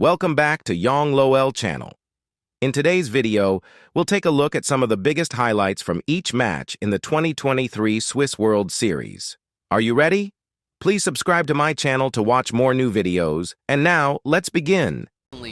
Welcome back to Yong Loel channel. In today's video, we'll take a look at some of the biggest highlights from each match in the 2023 Swiss World Series. Are you ready? Please subscribe to my channel to watch more new videos. And now, let's begin.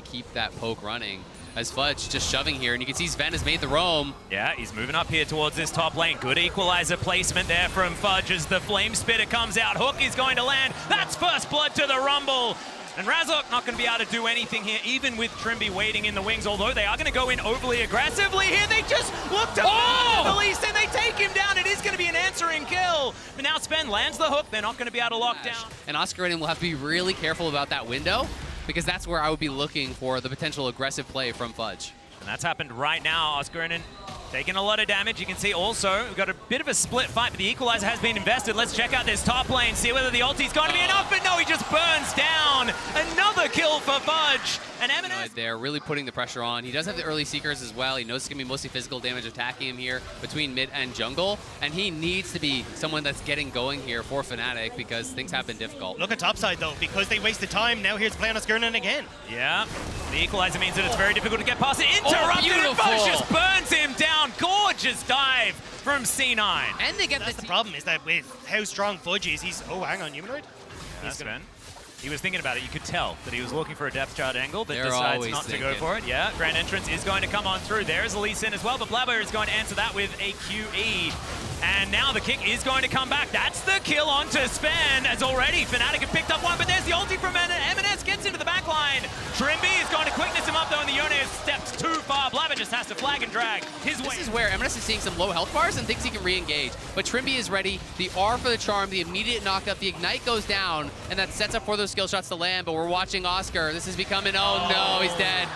Keep that poke running as Fudge just shoving here, and you can see Sven has made the roam. Yeah, he's moving up here towards this top lane. Good equalizer placement there from Fudge as the Flame Spitter comes out. Hook is going to land. That's first blood to the Rumble. And Razok not going to be able to do anything here, even with Trimby waiting in the wings, although they are going to go in overly aggressively here. They just look to the least, and they take him down. It is going to be an answering kill. But now Sven lands the hook. They're not going to be able to lock down. And Oscar and him will have to be really careful about that window, because that's where I would be looking for the potential aggressive play from Fudge. And that's happened right now. Oscar taking a lot of damage. You can see also we've got a bit of a split fight, but the equalizer has been invested. Let's check out this top lane, see whether the ulti's going to be enough, but no, he just burns down. Another kill for Fudge. And M&S they're really putting the pressure on. He does have the early Seekers as well. He knows it's going to be mostly physical damage attacking him here between mid and jungle, and he needs to be someone that's getting going here for Fnatic because things have been difficult. Look at topside though, because they wasted time. Now here's play on Skirnan again. Yeah, the equalizer means that it's very difficult to get past it. Interrupted, and Fudge just burns him down. Gorgeous dive from C9. And they get That's the problem, is that with how strong Fudge is, he's... Oh, hang on, Humanoid? That's Sven. He was thinking about it. You could tell that he was looking for a depth chart angle, but decides not to go for it. Yeah, Grand Entrance is going to come on through. There's a Lee Sin as well, but Blabber is going to answer that with a QE. And now the kick is going to come back. That's the kill onto Sven, as already Fnatic have picked up one, but there's the ulti from M&S, gets into the back line. Trimby is going to quickness him up though, and the Yone steps too far. Blabber just has to flag and drag his way. This is where M&S is seeing some low health bars and thinks he can re-engage. But Trimby is ready. The R for the charm, the immediate knockup, the ignite goes down, and that sets up for those skill shots to land. But we're watching Oscar. This is becoming, oh no, he's dead.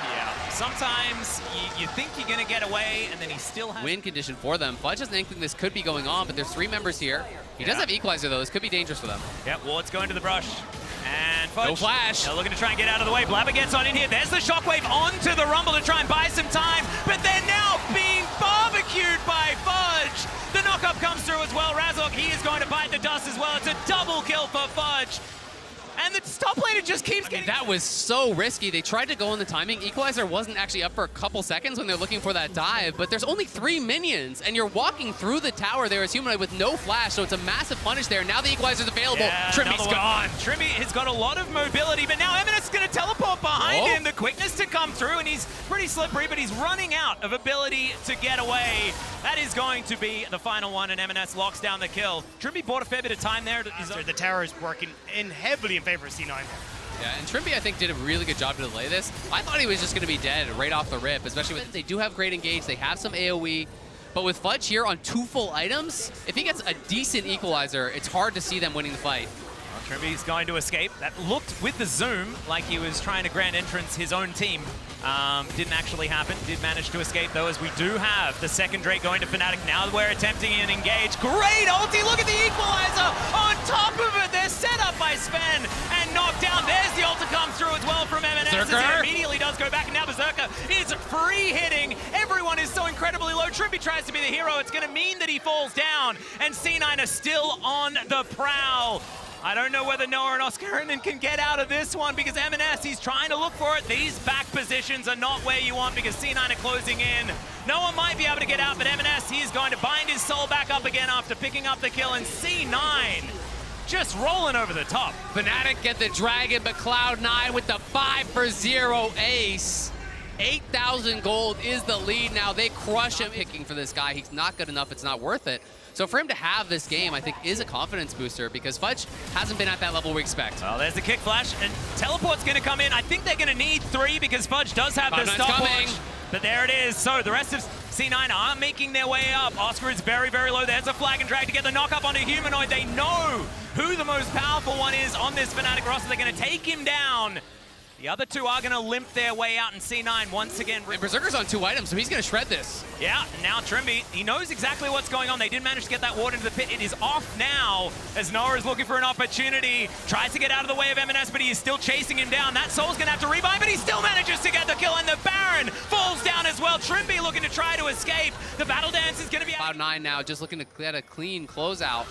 Yeah, sometimes you think you're going to get away, and then he still has... Win condition for them. Fudge has an inkling this could be going on, but there's 3 members here. He does have equalizer though. This could be dangerous for them. Yeah, Ward's going to the brush. And Fudge, no flash. They're looking to try and get out of the way. Blabber gets on in here. There's the shockwave onto the Rumble to try and buy some time, but they're now being barbecued by Fudge. The knockup comes through as well. Razok, he is going to bite the dust as well. It's a double kill for Fudge. And the top laner just keeps getting... That was so risky. They tried to go on the timing. Equalizer wasn't actually up for a couple seconds when they're looking for that dive, but there's only 3 minions, and you're walking through the tower there as Humanoid with no flash, so it's a massive punish there. Now the Equalizer's available. Yeah, Trimby's gone. Trimby has got a lot of mobility, but now M&S is going to teleport behind him. The quickness to come through, and he's pretty slippery, but he's running out of ability to get away. That is going to be the final one, and M&S locks down the kill. Trimby bought a fair bit of time there. The tower is working heavily in favor of C9. Yeah, and Trimby, I think, did a really good job to delay this. I thought he was just going to be dead right off the rip, especially with... They do have great engage, they have some AoE, but with Fudge here on 2 full items, if he gets a decent equalizer, it's hard to see them winning the fight. Well, Trimby's going to escape. That looked, with the zoom, like he was trying to Grand Entrance his own team. Didn't actually happen. Did manage to escape, though, as we do have the second Drake going to Fnatic. Now we're attempting an engage. Great ulti! Look at the equalizer! On top of it, they're set up by Sven and knocked down. There's the ult to come through as well from M&S. As it immediately does go back, and now Berserker is free hitting. Everyone is so incredibly low. Trimby tries to be the hero. It's going to mean that he falls down, and C9 are still on the prowl. I don't know whether Noah and Oscar can get out of this one, because M&S, he's trying to look for it. These back positions are not where you want, because C9 are closing in. Noah might be able to get out, but M&S, he's going to bind his soul back up again after picking up the kill, and C9 just rolling over the top. Fnatic get the dragon, but Cloud9 with the 5-for-0 ace. 8,000 gold is the lead now. They crush him. Picking for this guy, he's not good enough, it's not worth it. So for him to have this game, I think, is a confidence booster, because Fudge hasn't been at that level we expect. Well, there's the kick flash, and Teleport's going to come in. I think they're going to need 3, because Fudge does have the stopwatch. But there it is. So the rest of C9 are making their way up. Oscar is very, very low. There's a flag and drag to get the knock up onto Humanoid. They know who the most powerful one is on this Fnatic roster. They're going to take him down. The other 2 are going to limp their way out, and C9 once again... And Berserker's on 2 items, so he's going to shred this. Yeah, and now Trimby, he knows exactly what's going on. They did manage to get that ward into the pit. It is off now, as Noah is looking for an opportunity. Tries to get out of the way of M&S, but he is still chasing him down. That Soul's going to have to rebuy, but he still manages to get the kill, and the Baron falls down as well. Trimby looking to try to escape. The battle dance is going to be... Cloud9 now just looking to get a clean closeout.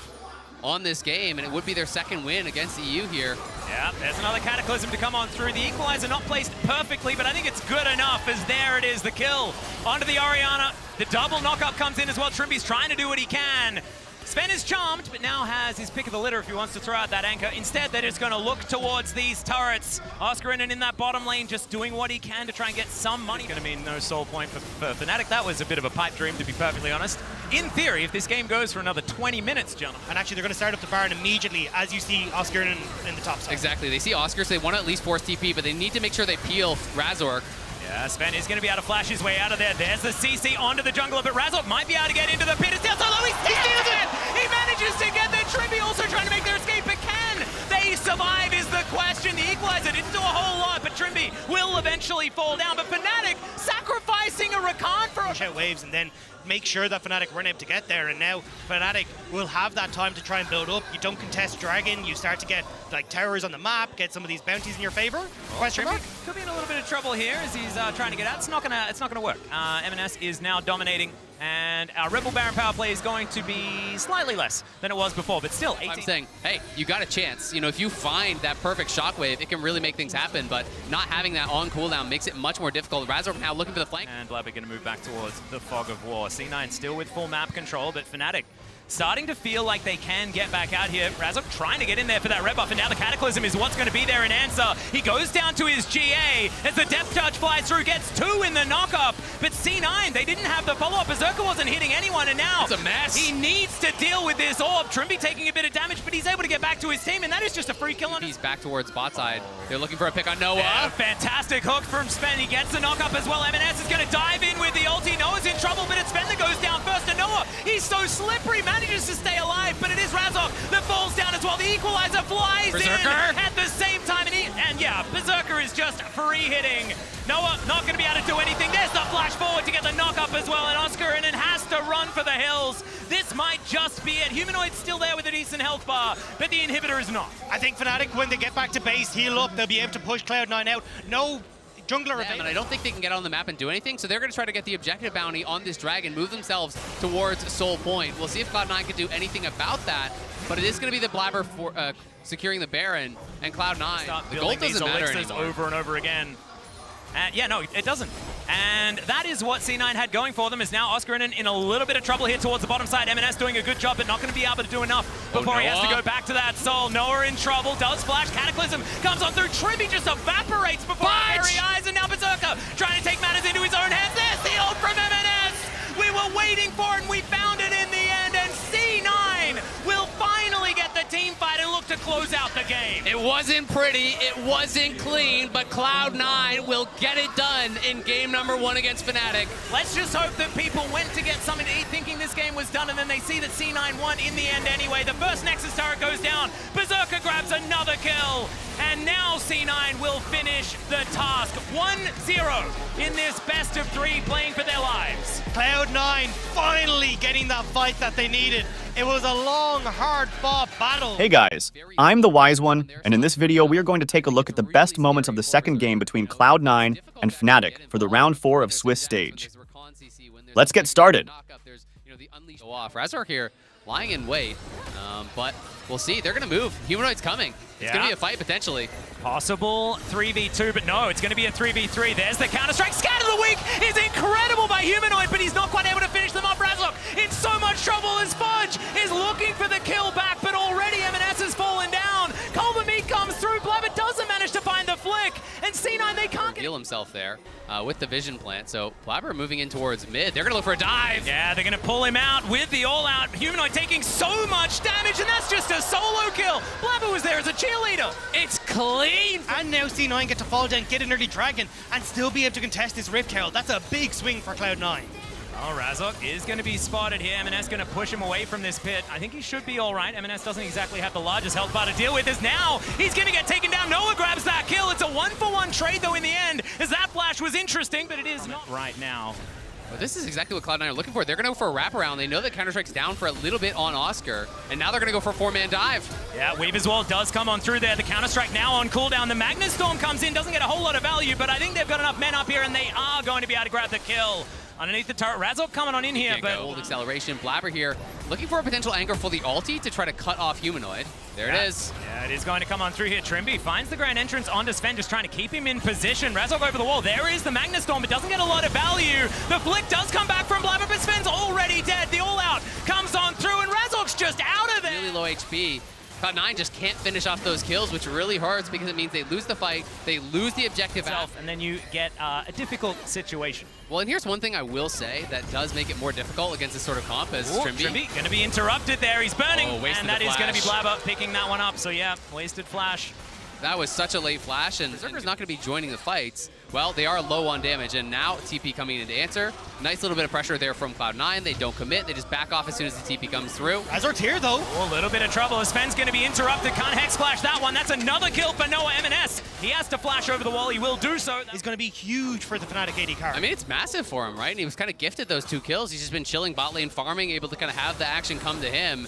on this game, and it would be their second win against EU here. Yeah, there's another Cataclysm to come on through. The equalizer not placed perfectly, but I think it's good enough as there it is, the kill. Onto the Orianna. The double knockup comes in as well. Trimby's trying to do what he can. Sven is charmed, but now has his pick of the litter if he wants to throw out that anchor. Instead, they're just going to look towards these turrets. Oscarinen in that bottom lane just doing what he can to try and get some money. Going to mean no soul point for Fnatic. That was a bit of a pipe dream, to be perfectly honest. In theory, if this game goes for another 20 minutes, gentlemen. And actually, they're going to start up the Baron immediately as you see Oscarinen in the top side. Exactly. They see Oscar, so they want to at least force TP, but they need to make sure they peel Razork. Yeah, Sven is going to be able to flash his way out of there. There's the CC onto the jungler, but Razork might be able to get into the pit. It's down so low, he steals it! He manages to get there. Trimby also trying to make their escape, but can they survive is the question. The equalizer didn't do a whole lot, but Trimby will eventually fall down. But Fnatic sacrificing a Rakan for push out waves and then make sure that Fnatic weren't able to get there, and now Fnatic will have that time to try and build up. You don't contest Dragon, you start to get like towers on the map, get some of these bounties in your favor. Question mark? Could be in a little bit of trouble here as he's trying to get out. It's not gonna work. M&S is now dominating, and our Rebel Baron power play is going to be slightly less than it was before, but still 18. I'm saying, hey, you got a chance. You know, if you find that perfect shockwave, it can really make things happen, but not having that on cooldown makes it much more difficult. Razork now looking for the flank. And Blabber going to move back towards the Fog of War. C9 still with full map control, but Fnatic starting to feel like they can get back out here. Razork trying to get in there for that red buff, and now the Cataclysm is what's going to be there in answer. He goes down to his GA as the depth charge flies through, gets 2 in the knockup, but C9, they didn't have the follow-up. Berserker wasn't hitting anyone, and now it's a mess. He needs to deal with this orb. Trimby taking a bit of damage, but he's able to get back to his team, and that is just a free kill on He's back towards bot side. They're looking for a pick on Noah. Yeah, fantastic hook from Sven. He gets the knockup as well. M&S is going to dive in with the ulti. Noah's in trouble, but it's Sven that goes down first to Noah. He's so slippery, manages to stay alive, but it is Razork that falls down as well. The equalizer flies Berserker in at the same time, and yeah, Berserker is just free hitting. Noah not going to be able to do anything. There's the flash forward to get the knockup as well, and Oscarinen has to run for the hills. This might just be it. Humanoid's still there with a decent health bar, but the inhibitor is not. I think Fnatic, when they get back to base, heal up, they'll be able to push Cloud9 out. No jungler available. And I don't think they can get on the map and do anything, so they're going to try to get the objective bounty on this dragon, move themselves towards Soul Point. We'll see if Cloud9 can do anything about that, but it is going to be the Blabber for securing the Baron, and Cloud9. The gold doesn't matter anymore. Over and over again. Yeah, no, it doesn't. And that is what C9 had going for them, is now Oscarinen in a little bit of trouble here towards the bottom side. M&S doing a good job, but not going to be able to do enough before he has to go back to that soul. Noah in trouble, does flash. Cataclysm comes on through. Trimby just evaporates before our very eyes, and now Berserker trying to take matters into his own hands. There's the ult from M&S! We were waiting for it, and we found it in the end, and C9 will finally get the team fight and look to close out the game. It wasn't pretty, it wasn't clean, but Cloud9 will get it done in game number 1 against Fnatic. Let's just hope that people went to get something to eat thinking this game was done, and then they see that C9 won in the end anyway. The first Nexus turret goes down, Berserker grabs another kill, and now C9 will finish the task. 1-0 in this best of 3, playing for their lives. Cloud9 finally getting that fight that they needed. It was a long, hard-fought battle. Hey guys, I'm the Wise One, and in this video we are going to take a look at the best moments of the second game between Cloud9 and Fnatic for the round 4 of Swiss stage. Let's get started. Razork here lying in wait, but we'll see. They're going to move. Humanoid's coming. It's going to be a fight potentially. Possible 3v2, but no, it's going to be a 3v3. There's the counter-strike. Scatter the Weak is incredible by Humanoid, but he's not quite able to finish them off. Razork in so much trouble as Fudge is looking for the kill back, but already M&S has fallen down. Meat comes through. Blabber doesn't manage to find the flick, and C9, they can't reveal himself there with the vision plant. So Blabber moving in towards mid. They're going to look for a dive. Yeah, they're going to pull him out with the all-out. Humanoid taking so much damage, and that's just a solo kill. Blabber was there as a cheerleader. It's clean. And now C9 get to fall down, get an early dragon, and still be able to contest this Rift Herald. That's a big swing for Cloud9. Oh, Razork is going to be spotted here. M&S going to push him away from this pit. I think he should be all right. M&S doesn't exactly have the largest health bar to deal with, as now he's going to get taken down. Noah grabs that kill. It's a 1-for-1 trade, though, in the end, as that flash was interesting, but it is not right now. Well, this is exactly what Cloud9 are looking for. They're going to go for a wraparound. They know that Counter-Strike's down for a little bit on Oscar, and now they're going to go for a 4-man dive. Yeah, Weaver's Wall does come on through there. The Counter-Strike now on cooldown. The Magnus Storm comes in, doesn't get a whole lot of value, but I think they've got enough men up here, and they are going to be able to grab the kill. underneath the turret. Razork coming on in here, but old acceleration. Blabber here looking for a potential anchor for the ulti to try to cut off Humanoid. There it is. Yeah, it is going to come on through here. Trimby finds the grand entrance onto Sven, just trying to keep him in position. Razork over the wall. There is the Magna Storm, but doesn't get a lot of value. The flick does come back from Blabber, but Sven's already dead. The all-out comes on through, and Razork's just out of there. Really low HP. Cloud9 just can't finish off those kills, which really hurts because it means they lose the fight, they lose the objective and then you get a difficult situation. Well, and here's one thing I will say that does make it more difficult against this sort of comp is Trimby. Going to be interrupted there. He's burning, and that is going to be Blabber picking that one up. So yeah, wasted flash. That was such a late flash, and Berserker's not going to be joining the fights. Well, they are low on damage, and now TP coming in to answer. Nice little bit of pressure there from Cloud9. They don't commit. They just back off as soon as the TP comes through. Razork's here, though. Oh, a little bit of trouble. Sven's going to be interrupted. Can't hex flash that one. That's another kill for Noah MNS. He has to flash over the wall. He will do so. He's going to be huge for the Fnatic AD card. I mean, it's massive for him, right? And he was kind of gifted those 2 kills. He's just been chilling bot lane farming, able to kind of have the action come to him.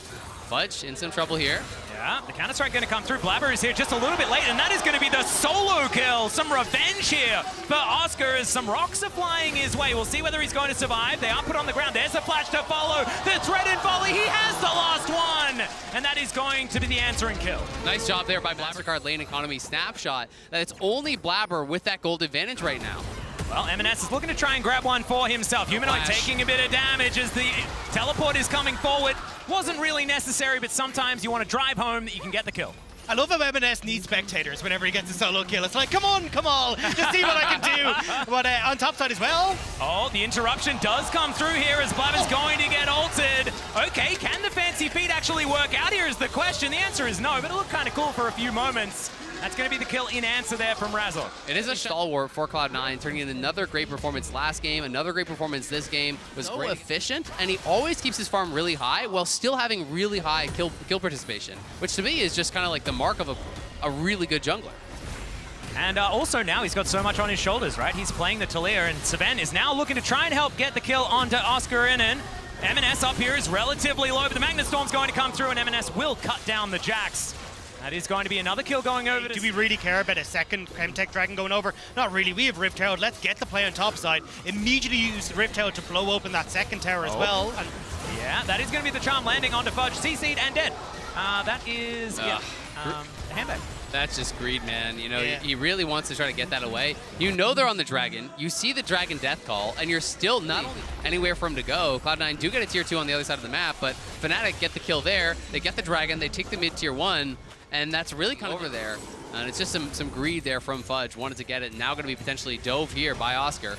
Fudge in some trouble here. Yeah, the counter-strike going to come through. Blabber is here just a little bit late, and that is going to be the solo kill. Some revenge here for Oscar as some rocks are flying his way. We'll see whether he's going to survive. They are put on the ground. There's a flash to follow. The threaded volley. He has the last one, and that is going to be the answering kill. Nice job there by Blabber. Card lane economy snapshot. That it's only Blabber with that gold advantage right now. Well, MNS is looking to try and grab one for himself. Humanoid taking a bit of damage as the teleport is coming forward. Wasn't really necessary, but sometimes you want to drive home that you can get the kill. I love how MNS needs spectators whenever he gets a solo kill. It's like, come on, just see what I can do. But on top side as well. Oh, the interruption does come through here as Blabber's going to get ulted. Okay, can the fancy feet actually work out here is the question. The answer is no, but it looked kind of cool for a few moments. That's going to be the kill in answer there from Razork. It is a stalwart for Cloud9, turning in another great performance last game, another great performance this game. Was great, efficient, and he always keeps his farm really high while still having really high kill participation, which to me is just kind of like the mark of a really good jungler. And also now he's got so much on his shoulders, right? He's playing the Talir, and Sven is now looking to try and help get the kill onto Oscar Innen. MNS up here is relatively low, but the Magna Storm's going to come through, and MNS will cut down the Jax. That is going to be another kill going over. Do we really care about a second Chemtech Dragon going over? Not really. We have Rift Herald. Let's get the play on top side. Immediately use Rift Herald to blow open that second tower as well. And yeah, that is going to be the charm landing onto Fudge. CC'd and dead. That is, handbag. That's just greed, man. You know, he really wants to try to get that away. You know they're on the Dragon. You see the Dragon death call, and you're still not anywhere for him to go. Cloud9 do get a tier 2 on the other side of the map, but Fnatic get the kill there. They get the Dragon. They take the mid tier 1. And that's really kind of over there. And it's just some greed there from Fudge. Wanted to get it. Now going to be potentially dove here by Oscar.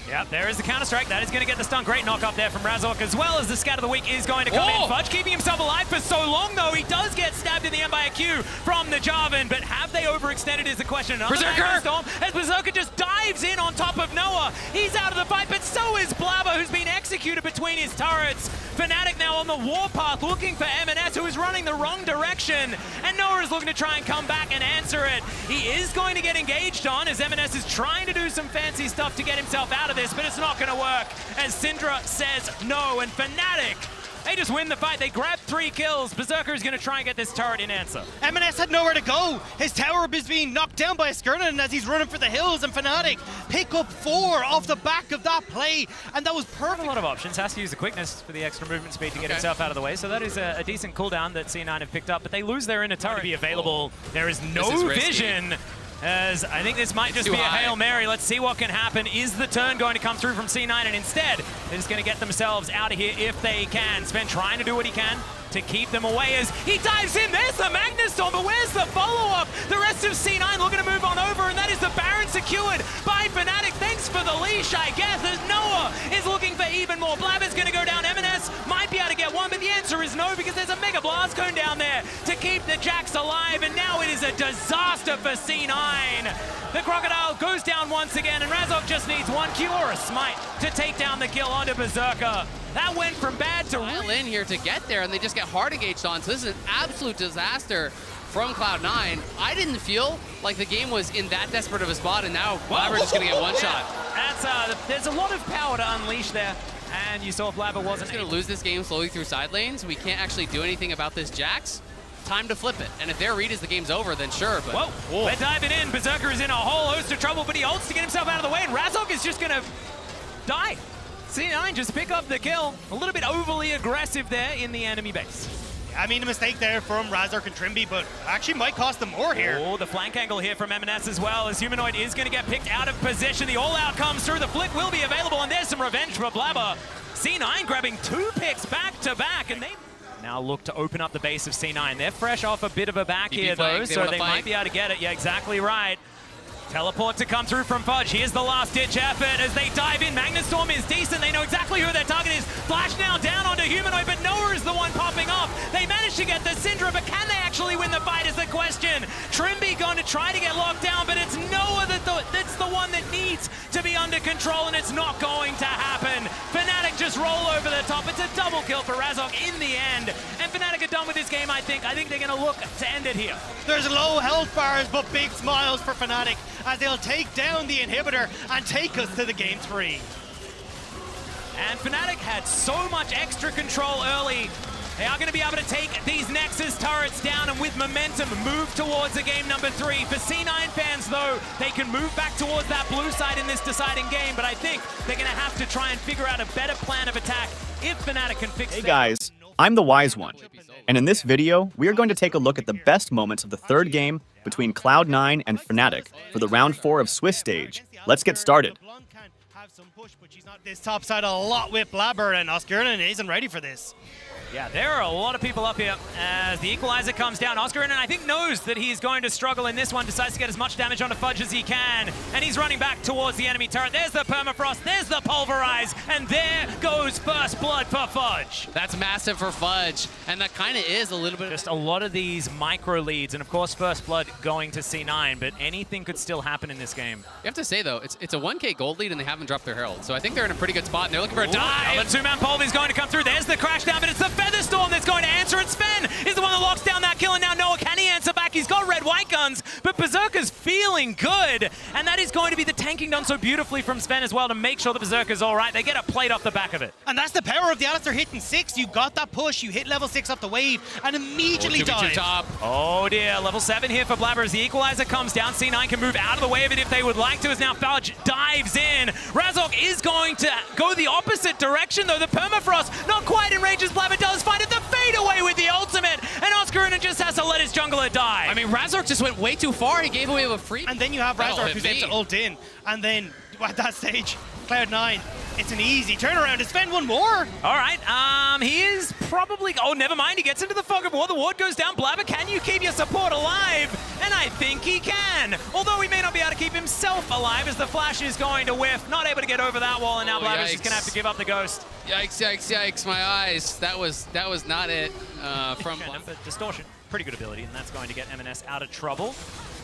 Yeah, there is the counter-strike. That is going to get the stun. Great knock up there from Razork, as well as the scat of the week is going to come in. Fudge keeping himself alive for so long, though. He does get stabbed in the end by a Q from the Jarvan, but have they overextended is the question. Another Berserker! Storm, as Berserker just dives in on top of Noah. He's out of the fight, but so is Blabber, who's been executed between his turrets. Fnatic now on the warpath, looking for MNS, who is running the wrong direction, and Noah is looking to try and come back and answer it. He is going to get engaged on, as MNS is trying to do some fancy stuff to get himself out of this, but it's not going to work, as Syndra says no, and Fnatic, they just win the fight. They grab 3 kills. Berserker is going to try and get this turret in answer. MNS had nowhere to go. His tower is being knocked down by Skirnan as he's running for the hills, and Fnatic pick up 4 off the back of that play, and that was perfect. A lot of options. Has to use the quickness for the extra movement speed to get himself out of the way, so that is a decent cooldown that C9 have picked up, but they lose their inner turret to be available. There is no vision. As I think this might just be a Hail Mary. Let's see what can happen. Is the turn going to come through from C9? And instead, they're just going to get themselves out of here if they can. Sven trying to do what he can to keep them away as he dives in. There's the Magna Storm, but where's the follow-up? The rest of C9 looking to move on over, and that is the Baron secured by Fnatic. Thanks for the leash, I guess, as Noah is looking for even more. Blabber's going to go down. MNS might be able to get one, but the answer is no, because there's a Mega Blast Cone down there to keep the Jax alive, and now it is a disaster for C9. The Crocodile goes down once again, and Razork just needs 1 Q or a smite to take down the kill onto Berserker. That went from bad to real in here to get there, and they just get hard engaged on. So this is an absolute disaster from Cloud9. I didn't feel like the game was in that desperate of a spot, and now Blabber's just going to get one shot. That's there's a lot of power to unleash there, and you saw Blabber wasn't going to lose this game slowly through side lanes. We can't actually do anything about this Jax. Time to flip it, and if their read is the game's over, then sure, but... Whoa, they're diving in. Berserker is in a whole host of trouble, but he ults to get himself out of the way, and Razork is just going to die. C9 just pick up the kill. A little bit overly aggressive there in the enemy base. I mean, a mistake there from Razork and Trimby, but actually might cost them more here. Oh, the flank angle here from M&S as well, as Humanoid is going to get picked out of position. The all-out comes through, the flick will be available, and there's some revenge for Blabber. C9 grabbing 2 picks back-to-back, and they now look to open up the base of C9. They're fresh off a bit of a back here, though, so they might be able to get it. Yeah, exactly right. Teleport to come through from Fudge. Here's the last-ditch effort as they dive in. Magnustorm is decent. They know exactly who their target is. Flash now down onto Humanoid, but Noah is the one popping off. They managed to get the Syndra, but can they actually win the fight is the question. Trimby going to try to get locked down, but it's Noah that's the one that needs to be under control, and it's not going to happen. Fnatic just roll over the top. It's a double kill for Razork in the end, and Fnatic are done with this game, I think. I think they're going to look to end it here. There's low health bars, but big smiles for Fnatic as they'll take down the inhibitor and take us to the game 3. And Fnatic had so much extra control early. They are going to be able to take these Nexus turrets down and with momentum move towards the game number 3. For C9 fans, though, they can move back towards that blue side in this deciding game, but I think they're going to have to try and figure out a better plan of attack if Fnatic can fix it. Hey guys, I'm the Wise One, and in this video, we are going to take a look at the best moments of the third game between Cloud9 and Fnatic for the round 4 of Swiss stage. Let's get started. This top side a lot with Blabber, and Oscarinen isn't ready for this. Yeah, there are a lot of people up here as the equalizer comes down. Oscarinen, I think, knows that he's going to struggle in this one, decides to get as much damage onto Fudge as he can, and he's running back towards the enemy turret. There's the permafrost, there's the pulverize, and there goes first blood for Fudge. That's massive for Fudge, and that kind of is a little bit. Just a lot of these micro leads, and of course first blood going to C9, but anything could still happen in this game. You have to say, though, it's a 1K gold lead, and they haven't dropped their Herald, so I think they're in a pretty good spot, and they're looking for a dive. Now the two-man pulver is going to come through. There's the crash down, but it's the Featherstorm that's going to answer, and Sven is the one that locks down that kill, and now Noah, can he answer back? He's got red-white guns, but Berserker's feeling good, and that is going to be the tanking done so beautifully from Sven as well to make sure the Berserker's all right. They get a plate off the back of it. And that's the power of the Alistar hitting 6. You got that push, you hit level 6 up the wave, and immediately dive. Oh dear, level 7 here for Blabber as the equalizer comes down. C9 can move out of the way of it if they would like to, as now Fudge dives in. Razork is going to go the opposite direction, though. The permafrost not quite enrages Blabber, does find it. The fade away with the ultimate, and Oscarinen just has to let his jungler die. I mean, Razork just went way too far. He gave away a free. And then you have Razork who's able to ult in, and then at that stage, Cloud9, it's an easy turnaround. Is Sven one more? All right, he is probably, oh, never mind. He gets into the fog of war. The ward goes down. Blabber, can you keep your support alive? And I think he can. Although he may not be able to keep himself alive as the flash is going to whiff. Not able to get over that wall, and now Blabber's just going to have to give up the ghost. Yikes, yikes, yikes, my eyes. That was not it from But Distortion, pretty good ability, and that's going to get M&S out of trouble.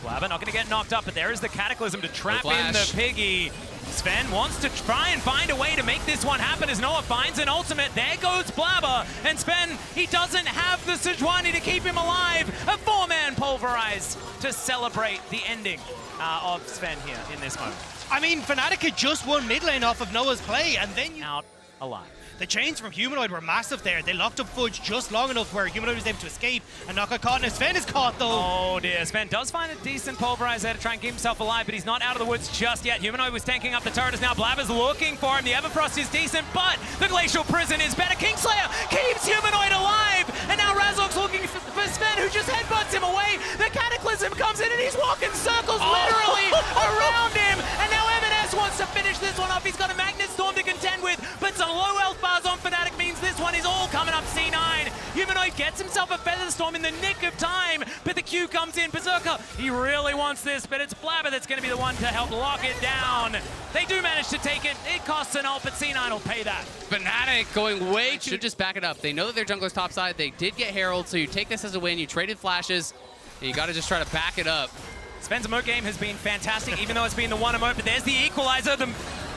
Blabber not going to get knocked up, but there is the Cataclysm to trap in the Piggy. Sven wants to try and find a way to make this one happen as Noah finds an ultimate. There goes Blabber, and Sven, he doesn't have the Sejuani to keep him alive. A 4-man pulverize to celebrate the ending of Sven here in this moment. I mean, Fnatic had just won mid lane off of Noah's play, and then you out alive. The chains from Humanoid were massive there. They locked up Fudge just long enough where Humanoid was able to escape and not get caught. And Sven is caught, though. Oh, dear. Sven does find a decent pulverize there to try and keep himself alive, but he's not out of the woods just yet. Humanoid was tanking up the turret as now Blabber's looking for him. The Everfrost is decent, but the Glacial Prison is better. Kingslayer keeps Humanoid alive, and now Razork's looking for Sven, who just headbutts him away. The Cataclysm comes in, and he's walking circles literally around him. And now M&S wants to finish this one off. He's got a Magnustorm to contend with, but some low health bars on Fnatic means this one is all coming up C9. Humanoid gets himself a Featherstorm in the nick of time, but the Q comes in. Berserker, he really wants this, but it's Blabber that's going to be the one to help lock it down. They do manage to take it. It costs an ult, but C9 will pay that. Fnatic going way too... Should just back it up. They know that their jungler's topside. They did get Herald, so you take this as a win. You traded flashes. You got to just try to back it up. Sven's emote game has been fantastic, even though it's been the one emote, but there's the equalizer. The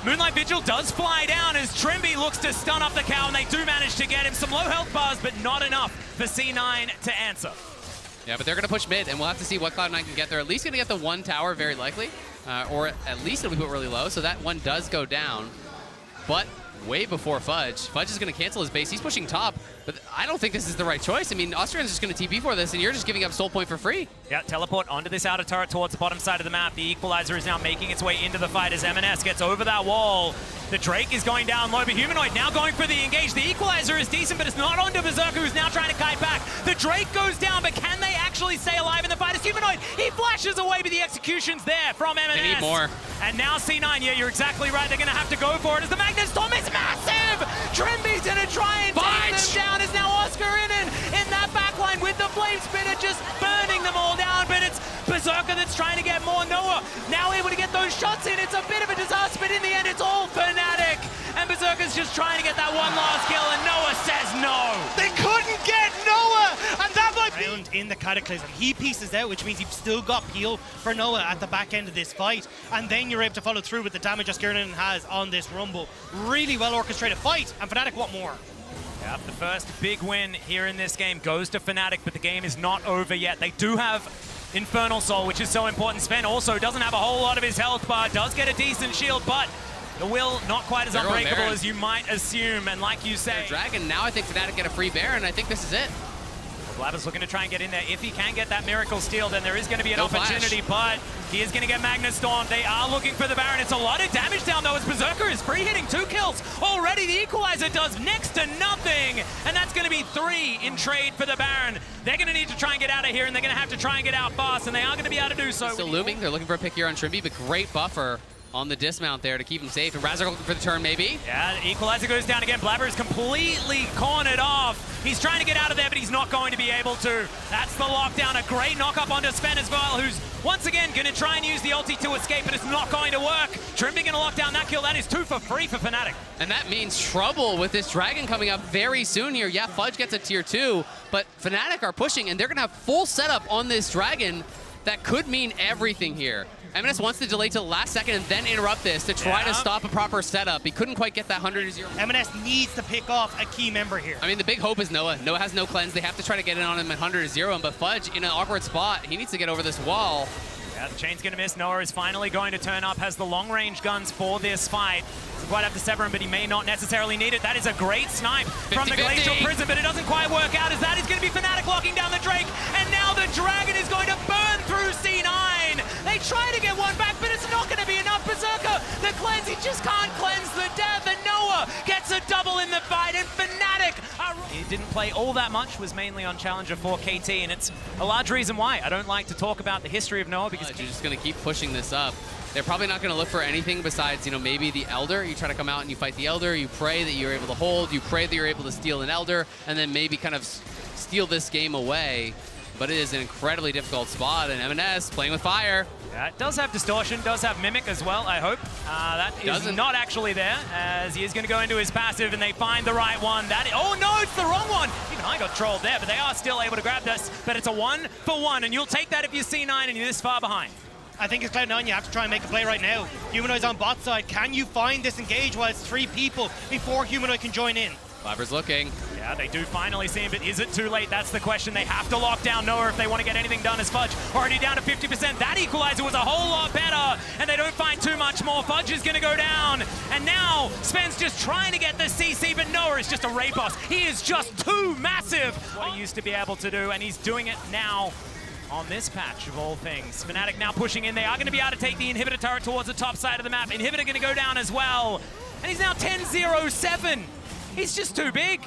Moonlight Vigil does fly down as Trimby looks to stun up the cow, and they do manage to get him. Some low health bars, but not enough for C9 to answer. Yeah, but they're going to push mid, and we'll have to see what Cloud9 can get. They're at least going to get the one tower, very likely, or at least it'll be put really low, so that one does go down. But way before Fudge. Fudge is going to cancel his base. He's pushing top. But I don't think this is the right choice. I mean, Austrian's just going to TP for this, and you're just giving up soul point for free. Yeah, teleport onto this outer turret towards the bottom side of the map. The Equalizer is now making its way into the fight as M&S gets over that wall. The Drake is going down low, but Humanoid now going for the engage. The Equalizer is decent, but it's not onto Berserker, who's now trying to kite back. The Drake goes down, but can they actually stay alive in the fight? As Humanoid, he flashes away, but the execution's there from M&S. They need more. And now C9, yeah, you're exactly right. They're going to have to go for it as the Magnus Storm is massive! Trimby's going to try and take them down. Is now Oscar in that backline with the Flame Spitter just burning them all down, but it's Berserker that's trying to get more. Noah now able to get those shots in. It's a bit of a disaster, but in the end, it's all Fnatic. And Berserker's just trying to get that one last kill, and Noah says no. They couldn't get Noah, and that might be in the Cataclysm. He pieces out, which means you've still got peel for Noah at the back end of this fight, and then you're able to follow through with the damage Oscarinen has on this Rumble. Really well orchestrated fight, and Fnatic want more. Yep, the first big win here in this game goes to Fnatic, but the game is not over yet. They do have Infernal Soul, which is so important. Sven also doesn't have a whole lot of his health bar, does get a decent shield, but the will not quite as unbreakable as you might assume, and like you say... Dragon, now I think Fnatic get a free Baron, and I think this is it. Blabber's looking to try and get in there. If he can get that Miracle Steal, then there is going to be an opportunity, but he is going to get Magnus Storm. They are looking for the Baron. It's a lot of damage down, though, as Berserker is free-hitting 2 kills. Already, the Equalizer does next to nothing, and that's going to be 3 in trade for the Baron. They're going to need to try and get out of here, and they're going to have to try and get out fast, and they are going to be able to do so. Still looming. They're looking for a pick here on Trimby, but great buffer on the dismount there to keep him safe. And Razor looking for the turn, maybe. Yeah, the Equalizer goes down again. Blabber is completely cornered off. He's trying to get out of there, but he's not going to be able to. That's the lockdown. A great knock-up onto Sven as well, who's once again going to try and use the ulti to escape, but it's not going to work. Trimby going to lock down that kill. That is 2 for free for Fnatic. And that means trouble with this Dragon coming up very soon here. Yeah, Fudge gets a tier 2, but Fnatic are pushing, and they're going to have full setup on this Dragon. That could mean everything here. M&S wants to delay to the last second and then interrupt this to try to stop a proper setup. He couldn't quite get that 100-0. M&S needs to pick off a key member here. I mean, the big hope is Noah. Noah has no cleanse. They have to try to get in on him at 100-0, but Fudge in an awkward spot. He needs to get over this wall. Yeah, the chain's going to miss. Noah is finally going to turn up, has the long-range guns for this fight. Doesn't quite have to sever him, but he may not necessarily need it. That is a great snipe from the Glacial Prison, but it doesn't quite work out, as that is going to be Fnatic locking down the Drake, and now the Dragon is going to burn through C9. They try to get one back, but it's not going to be enough. Berserker, the cleanse, he just can't cleanse the death, and Noah gets a double in the fight, and Fnatic are... He didn't play all that much, was mainly on Challenger for KT, and it's a large reason why. I don't like to talk about the history of Noah, because you're just going to keep pushing this up. They're probably not going to look for anything besides, you know, maybe the Elder. You try to come out and you fight the Elder, you pray that you're able to hold, you pray that you're able to steal an Elder, and then maybe kind of steal this game away. But it is an incredibly difficult spot, and M&S playing with fire. Yeah, it does have Distortion, does have Mimic as well, I hope. That is not actually there, as he is going to go into his passive, and they find the right one. Oh no, it's the wrong one! Even I got trolled there, but they are still able to grab this. But it's a 1-for-1, and you'll take that if you're C9 and you're this far behind. I think it's Cloud9, you have to try and make a play right now. Humanoid's on bot side. Can you find this engage while it's 3 people before Humanoid can join in? Blabber's looking. Yeah, they do finally see him, but is it too late? That's the question. They have to lock down Noah if they want to get anything done as Fudge. Already down to 50%. That Equalizer was a whole lot better, and they don't find too much more. Fudge is going to go down, and now Sven's just trying to get the CC, but Noah is just a raid boss. He is just too massive. What he used to be able to do, and he's doing it now on this patch of all things. Fnatic now pushing in. They are going to be able to take the Inhibitor turret towards the top side of the map. Inhibitor going to go down as well, and he's now 10-0-7. He's just too big.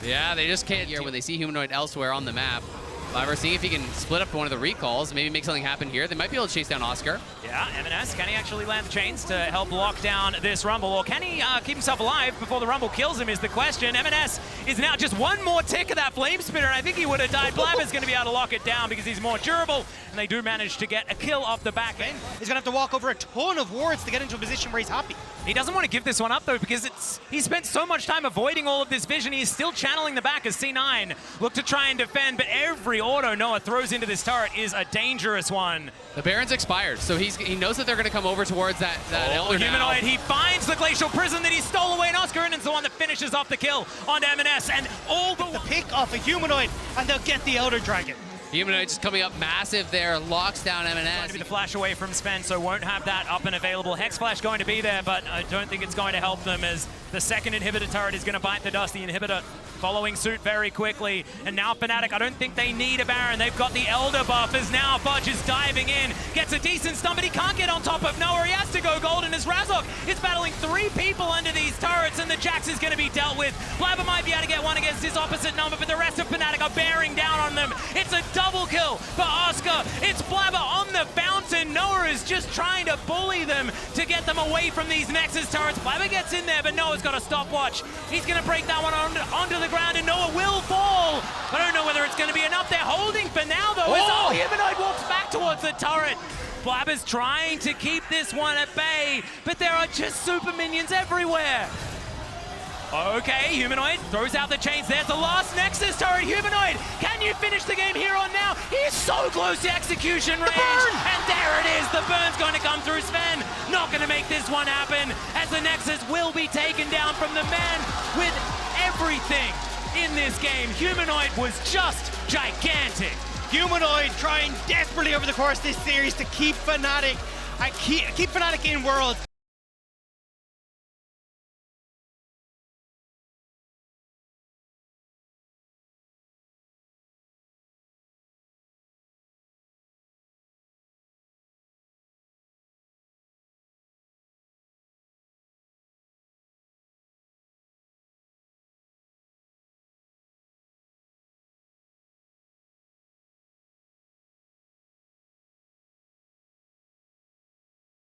Yeah, they just can't here when they see Humanoid elsewhere on the map. Blabber seeing if he can split up one of the recalls, maybe make something happen here. They might be able to chase down Oscar. Yeah, M&S, can he actually land the chains to help lock down this Rumble? Or can he keep himself alive before the Rumble kills him is the question. M&S is now just one more tick of that Flame Spitter, and I think he would have died. Blabber's going to be able to lock it down because he's more durable, and they do manage to get a kill off the back end. He's going to have to walk over a ton of wards to get into a position where he's happy. He doesn't want to give this one up, though, because he spent so much time avoiding all of this vision. He's still channeling the back as C9 look to try and defend, but every auto Noah throws into this turret is a dangerous one. The Baron's expired, so he knows that they're going to come over towards that Elder Humanoid. now. He finds the Glacial Prison that he stole away, and Oscarinen's the one that finishes off the kill on M&S, and all the pick off a Humanoid, and they'll get the Elder Dragon. Humanoid just coming up massive there, locks down M&S. Going to be the flash away from Sven, so won't have that up and available. Hex Flash going to be there, but I don't think it's going to help them as the second Inhibitor turret is going to bite the dust. The Inhibitor following suit very quickly. And now Fnatic, I don't think they need a Baron. They've got the Elder buff as now Fudge is diving in. Gets a decent stun, but he can't get on top of Noah. He has to go golden as Razok is battling 3 people under these turrets, and the Jax is going to be dealt with. Blabber might be able to get one against his opposite number, but the rest of Fnatic are bearing down on them. It's a double kill for Oscar. It's Blabber on the fountain. Noah is just trying to bully them to get them away from these Nexus turrets. Blabber gets in there, but Noah's got a stopwatch. He's going to break that one onto the ground, and Noah will fall. I don't know whether it's going to be enough. They're holding for now, though. Oh, Humanoid walks back towards the turret. Blabber's trying to keep this one at bay, but there are just super minions everywhere. Okay, Humanoid throws out the chains. There's the last Nexus turret. Humanoid, can you finish the game here or now? He's so close to execution range. And there it is. The burn's going to come through Sven. Not going to make this one happen, as the Nexus will be taken down from the man with everything in this game. Humanoid was just gigantic. Humanoid trying desperately over the course of this series to keep Fnatic in Worlds.